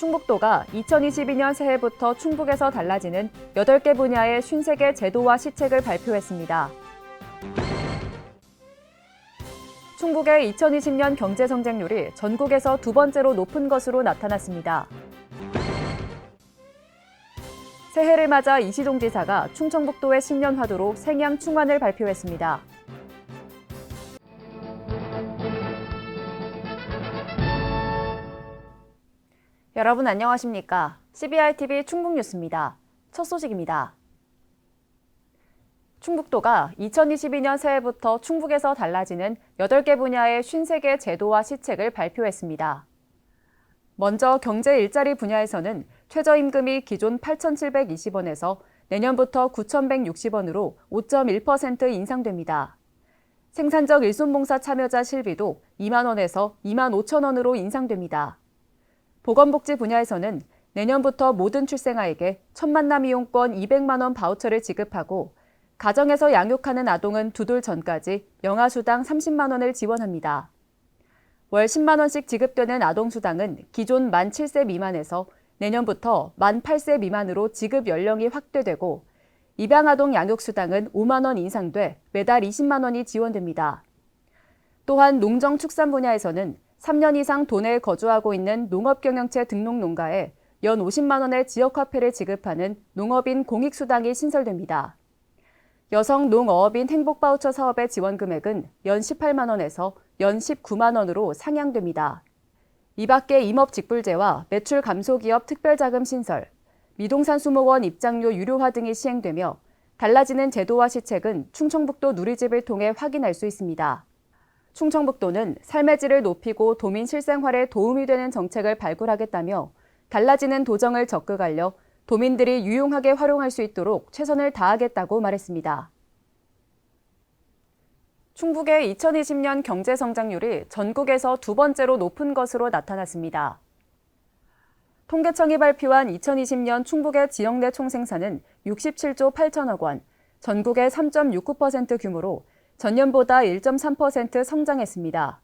충북도가 2022년 새해부터 충북에서 달라지는 8개 분야의 53개 제도와 시책을 발표했습니다. 충북의 2020년 경제 성장률이 전국에서 두 번째로 높은 것으로 나타났습니다. 새해를 맞아 이시종 지사가 충청북도의 신년 화두로 생양 충환을 발표했습니다. 여러분 안녕하십니까? CBRTV 충북뉴스입니다. 첫 소식입니다. 충북도가 2022년 새해부터 충북에서 달라지는 8개 분야의 53개 제도와 시책을 발표했습니다. 먼저 경제 일자리 분야에서는 최저임금이 기존 8,720원에서 내년부터 9,160원으로 5.1% 인상됩니다. 생산적 일손봉사 참여자 실비도 2만 원에서 2만 5천 원으로 인상됩니다. 보건복지 분야에서는 내년부터 모든 출생아에게 첫 만남 이용권 200만 원 바우처를 지급하고 가정에서 양육하는 아동은 2돌 전까지 영아수당 30만 원을 지원합니다. 월 10만 원씩 지급되는 아동수당은 기존 만 7세 미만에서 내년부터 만 8세 미만으로 지급 연령이 확대되고 입양아동 양육수당은 5만 원 인상돼 매달 20만 원이 지원됩니다. 또한 농정축산 분야에서는 3년 이상 도내에 거주하고 있는 농업경영체 등록 농가에 연 50만 원의 지역화폐를 지급하는 농업인 공익수당이 신설됩니다. 여성 농어업인 행복바우처 사업의 지원 금액은 연 18만 원에서 연 19만 원으로 상향됩니다. 이 밖에 임업직불제와 매출 감소 기업 특별자금 신설, 미동산 수목원 입장료 유료화 등이 시행되며 달라지는 제도와 시책은 충청북도 누리집을 통해 확인할 수 있습니다. 충청북도는 삶의 질을 높이고 도민 실생활에 도움이 되는 정책을 발굴하겠다며 달라지는 도정을 적극 알려 도민들이 유용하게 활용할 수 있도록 최선을 다하겠다고 말했습니다. 충북의 2020년 경제 성장률이 전국에서 두 번째로 높은 것으로 나타났습니다. 통계청이 발표한 2020년 충북의 지역 내 총생산은 67조 8천억 원, 전국의 3.69% 규모로 전년보다 1.3% 성장했습니다.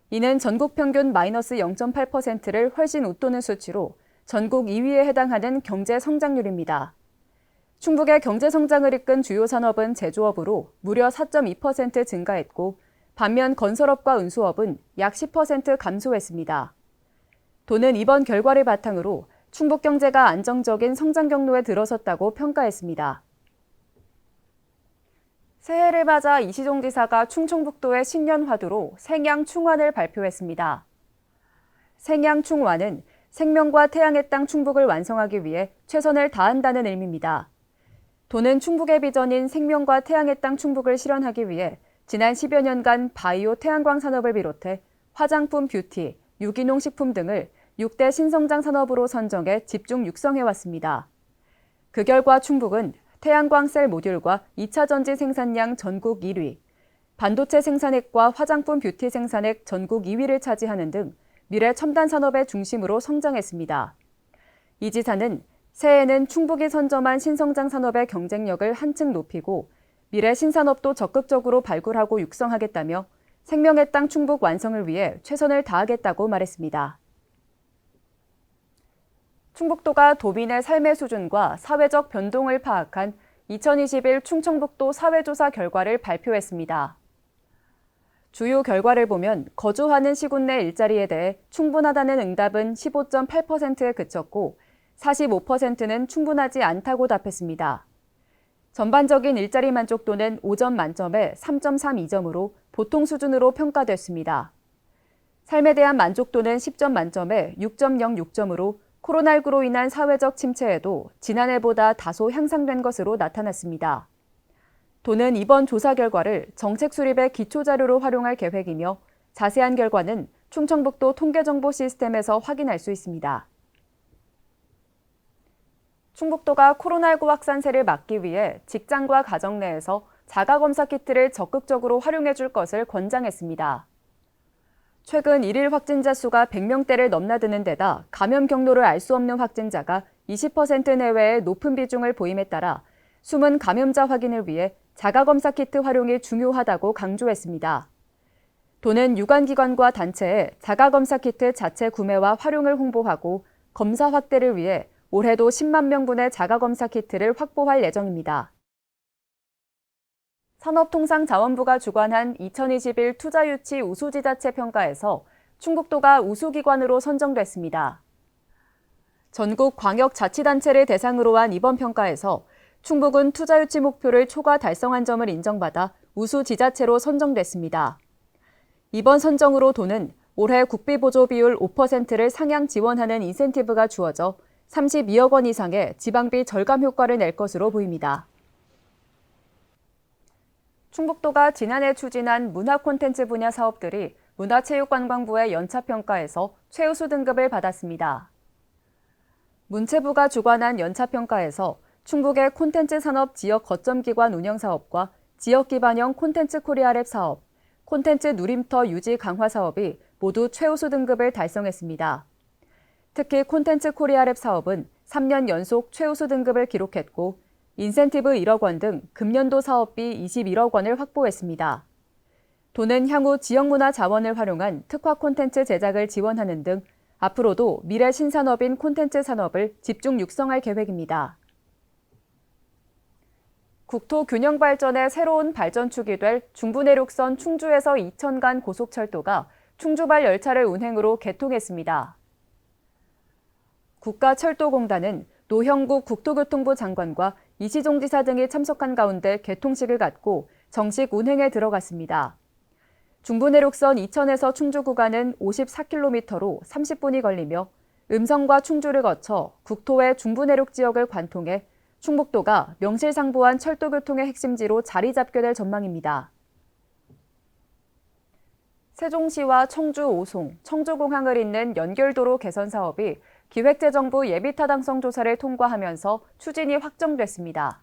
이는 전국 평균 마이너스 0.8%를 훨씬 웃도는 수치로 전국 2위에 해당하는 경제 성장률입니다. 충북의 경제 성장을 이끈 주요 산업은 제조업으로 무려 4.2% 증가했고 반면 건설업과 운수업은 약 10% 감소했습니다. 도는 이번 결과를 바탕으로 충북 경제가 안정적인 성장 경로에 들어섰다고 평가했습니다. 새해를 맞아 이시종 지사가 충청북도의 신년 화두로 생양 충환을 발표했습니다. 생양 충환은 생명과 태양의 땅 충북을 완성하기 위해 최선을 다한다는 의미입니다. 도는 충북의 비전인 생명과 태양의 땅 충북을 실현하기 위해 지난 10여 년간 바이오 태양광 산업을 비롯해 화장품, 뷰티, 유기농 식품 등을 6대 신성장 산업으로 선정해 집중 육성해왔습니다. 그 결과 충북은 태양광 셀 모듈과 2차 전지 생산량 전국 1위, 반도체 생산액과 화장품 뷰티 생산액 전국 2위를 차지하는 등 미래 첨단 산업의 중심으로 성장했습니다. 이 지사는 새해에는 충북이 선점한 신성장 산업의 경쟁력을 한층 높이고 미래 신산업도 적극적으로 발굴하고 육성하겠다며 생명의 땅 충북 완성을 위해 최선을 다하겠다고 말했습니다. 충북도가 도민의 삶의 수준과 사회적 변동을 파악한 2021 충청북도 사회조사 결과를 발표했습니다. 주요 결과를 보면 거주하는 시군 내 일자리에 대해 충분하다는 응답은 15.8%에 그쳤고 45%는 충분하지 않다고 답했습니다. 전반적인 일자리 만족도는 5점 만점에 3.32점으로 보통 수준으로 평가됐습니다. 삶에 대한 만족도는 10점 만점에 6.06점으로 코로나19로 인한 사회적 침체에도 지난해보다 다소 향상된 것으로 나타났습니다. 도는 이번 조사 결과를 정책 수립의 기초자료로 활용할 계획이며 자세한 결과는 충청북도 통계정보 시스템에서 확인할 수 있습니다. 충북도가 코로나19 확산세를 막기 위해 직장과 가정 내에서 자가검사 키트를 적극적으로 활용해 줄 것을 권장했습니다. 최근 1일 확진자 수가 100명대를 넘나드는 데다 감염 경로를 알 수 없는 확진자가 20% 내외의 높은 비중을 보임에 따라 숨은 감염자 확인을 위해 자가검사 키트 활용이 중요하다고 강조했습니다. 도는 유관기관과 단체에 자가검사 키트 자체 구매와 활용을 홍보하고 검사 확대를 위해 올해도 10만 명분의 자가검사 키트를 확보할 예정입니다. 산업통상자원부가 주관한 2021 투자유치 우수지자체 평가에서 충북도가 우수기관으로 선정됐습니다. 전국 광역자치단체를 대상으로 한 이번 평가에서 충북은 투자유치 목표를 초과 달성한 점을 인정받아 우수지자체로 선정됐습니다. 이번 선정으로 도는 올해 국비보조 비율 5%를 상향 지원하는 인센티브가 주어져 32억 원 이상의 지방비 절감 효과를 낼 것으로 보입니다. 충북도가 지난해 추진한 문화 콘텐츠 분야 사업들이 문화체육관광부의 연차평가에서 최우수 등급을 받았습니다. 문체부가 주관한 연차평가에서 충북의 콘텐츠 산업 지역 거점기관 운영 사업과 지역 기반형 콘텐츠 코리아랩 사업, 콘텐츠 누림터 유지 강화 사업이 모두 최우수 등급을 달성했습니다. 특히 콘텐츠 코리아랩 사업은 3년 연속 최우수 등급을 기록했고 인센티브 1억 원 등 금년도 사업비 21억 원을 확보했습니다. 도는 향후 지역문화 자원을 활용한 특화 콘텐츠 제작을 지원하는 등 앞으로도 미래 신산업인 콘텐츠 산업을 집중 육성할 계획입니다. 국토 균형 발전의 새로운 발전축이 될 중부내륙선 충주에서 이천 간 고속철도가 충주발 열차를 운행으로 개통했습니다. 국가철도공단은 노형국 국토교통부 장관과 이시종 지사 등이 참석한 가운데 개통식을 갖고 정식 운행에 들어갔습니다. 중부내륙선 이천에서 충주 구간은 54km로 30분이 걸리며 음성과 충주를 거쳐 국토의 중부내륙 지역을 관통해 충북도가 명실상부한 철도교통의 핵심지로 자리 잡게 될 전망입니다. 세종시와 청주 오송, 청주공항을 잇는 연결도로 개선 사업이 기획재정부 예비타당성 조사를 통과하면서 추진이 확정됐습니다.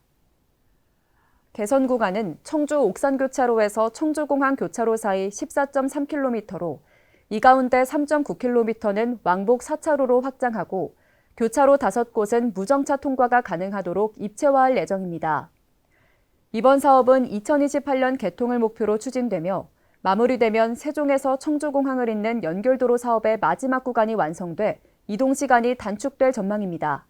개선 구간은 청주 옥산교차로에서 청주공항 교차로 사이 14.3km로 이 가운데 3.9km는 왕복 4차로로 확장하고 교차로 5곳은 무정차 통과가 가능하도록 입체화할 예정입니다. 이번 사업은 2028년 개통을 목표로 추진되며 마무리되면 세종에서 청주공항을 잇는 연결도로 사업의 마지막 구간이 완성돼 이동 시간이 단축될 전망입니다.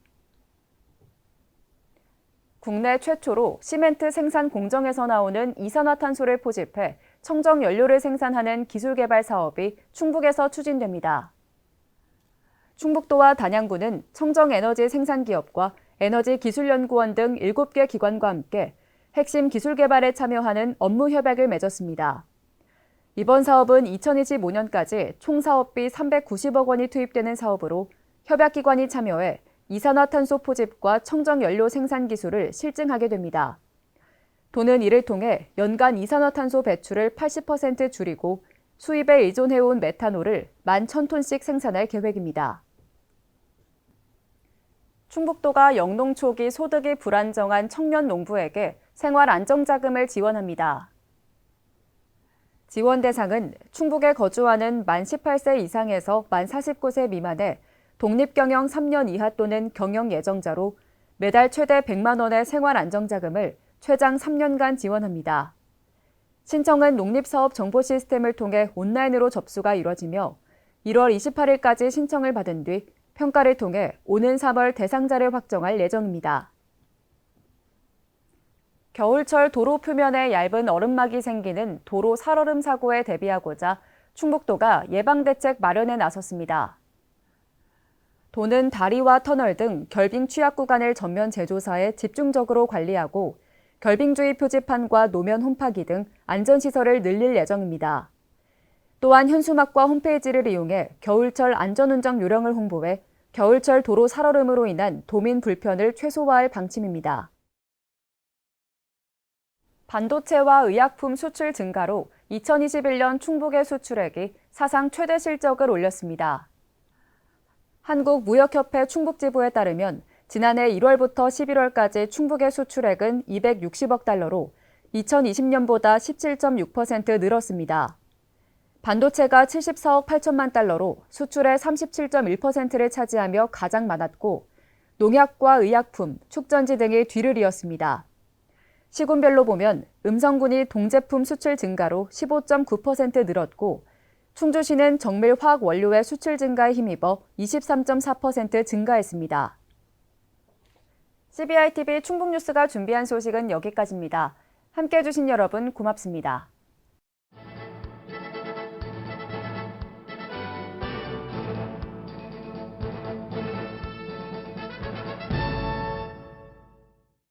국내 최초로 시멘트 생산 공정에서 나오는 이산화탄소를 포집해 청정 연료를 생산하는 기술 개발 사업이 충북에서 추진됩니다. 충북도와 단양구는 청정에너지 생산기업과 에너지기술연구원 등 7개 기관과 함께 핵심 기술 개발에 참여하는 업무 협약을 맺었습니다. 이번 사업은 2025년까지 총 사업비 390억 원이 투입되는 사업으로 협약기관이 참여해 이산화탄소 포집과 청정연료 생산 기술을 실증하게 됩니다. 도는 이를 통해 연간 이산화탄소 배출을 80% 줄이고 수입에 의존해온 메탄올을 11,000톤씩 생산할 계획입니다. 충북도가 영농 초기 소득이 불안정한 청년 농부에게 생활 안정자금을 지원합니다. 지원 대상은 충북에 거주하는 만 18세 이상에서 만 49세 미만의 독립경영 3년 이하 또는 경영 예정자로 매달 최대 100만 원의 생활 안정자금을 최장 3년간 지원합니다. 신청은 농립사업 정보 시스템을 통해 온라인으로 접수가 이뤄지며 1월 28일까지 신청을 받은 뒤 평가를 통해 오는 3월 대상자를 확정할 예정입니다. 겨울철 도로 표면에 얇은 얼음막이 생기는 도로 살얼음 사고에 대비하고자 충북도가 예방대책 마련에 나섰습니다. 도는 다리와 터널 등 결빙 취약 구간을 전면 재조사해 집중적으로 관리하고 결빙주의 표지판과 노면 홈파기 등 안전시설을 늘릴 예정입니다. 또한 현수막과 홈페이지를 이용해 겨울철 안전운전 요령을 홍보해 겨울철 도로 살얼음으로 인한 도민 불편을 최소화할 방침입니다. 반도체와 의약품 수출 증가로 2021년 충북의 수출액이 사상 최대 실적을 올렸습니다. 한국무역협회 충북지부에 따르면 지난해 1월부터 11월까지 충북의 수출액은 260억 달러로 2020년보다 17.6% 늘었습니다. 반도체가 74억 8천만 달러로 수출의 37.1%를 차지하며 가장 많았고 농약과 의약품, 축전지 등이 뒤를 이었습니다. 시군별로 보면 음성군이 동제품 수출 증가로 15.9% 늘었고 충주시는 정밀 화학 원료의 수출 증가에 힘입어 23.4% 증가했습니다. CBI TV 충북뉴스가 준비한 소식은 여기까지입니다. 함께해 주신 여러분 고맙습니다.